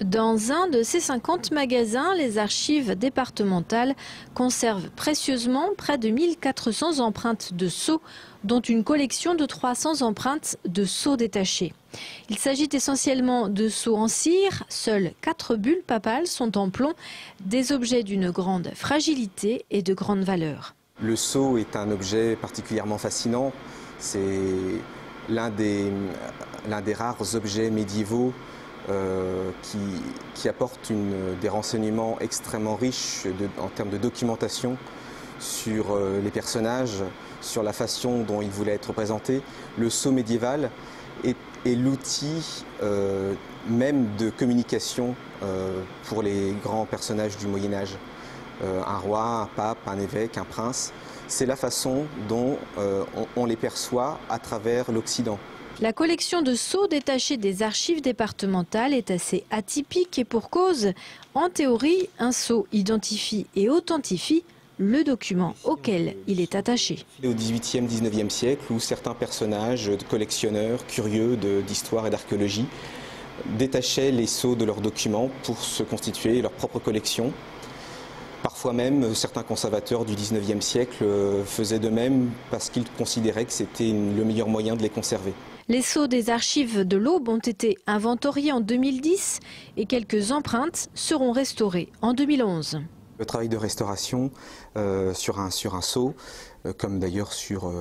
Dans un de ces 50 magasins, les archives départementales conservent précieusement près de 1400 empreintes de sceaux, dont une collection de 300 empreintes de sceaux détachés. Il s'agit essentiellement de sceaux en cire, seules 4 bulles papales sont en plomb, des objets d'une grande fragilité et de grande valeur. Le sceau est un objet particulièrement fascinant. C'est l'un des rares objets médiévaux qui apporte des renseignements extrêmement riches en termes de documentation sur les personnages, sur la façon dont ils voulaient être représentés. Le sceau médiéval est l'outil même de communication pour les grands personnages du Moyen-Âge. Un roi, un pape, un évêque, un prince. C'est la façon dont on les perçoit à travers l'Occident. La collection de sceaux détachés des archives départementales est assez atypique et pour cause. En théorie, un sceau identifie et authentifie le document auquel il est attaché. Au XVIIIe, XIXe siècle, où certains personnages, collectionneurs, curieux d'histoire et d'archéologie, détachaient les sceaux de leurs documents pour se constituer leur propre collection. Parfois même, certains conservateurs du XIXe siècle faisaient de même parce qu'ils considéraient que c'était le meilleur moyen de les conserver. Les sceaux des archives de l'Aube ont été inventoriés en 2010 et quelques empreintes seront restaurées en 2011. Le travail de restauration sur un sceau, comme d'ailleurs sur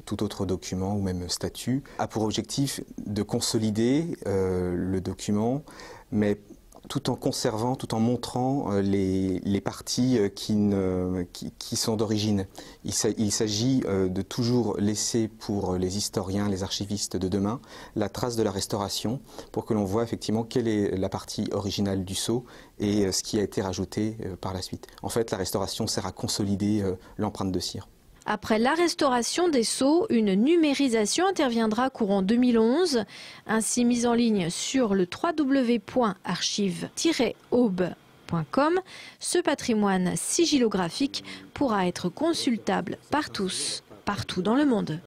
tout autre document ou même statut, a pour objectif de consolider le document, mais tout en conservant, tout en montrant les parties qui sont d'origine. Il s'agit de toujours laisser pour les historiens, les archivistes de demain, la trace de la restauration pour que l'on voit effectivement quelle est la partie originale du sceau et ce qui a été rajouté par la suite. En fait, la restauration sert à consolider l'empreinte de cire. Après la restauration des sceaux, une numérisation interviendra courant 2011, ainsi mise en ligne sur le www.archives-aube.com. Ce patrimoine sigillographique pourra être consultable par tous, partout dans le monde.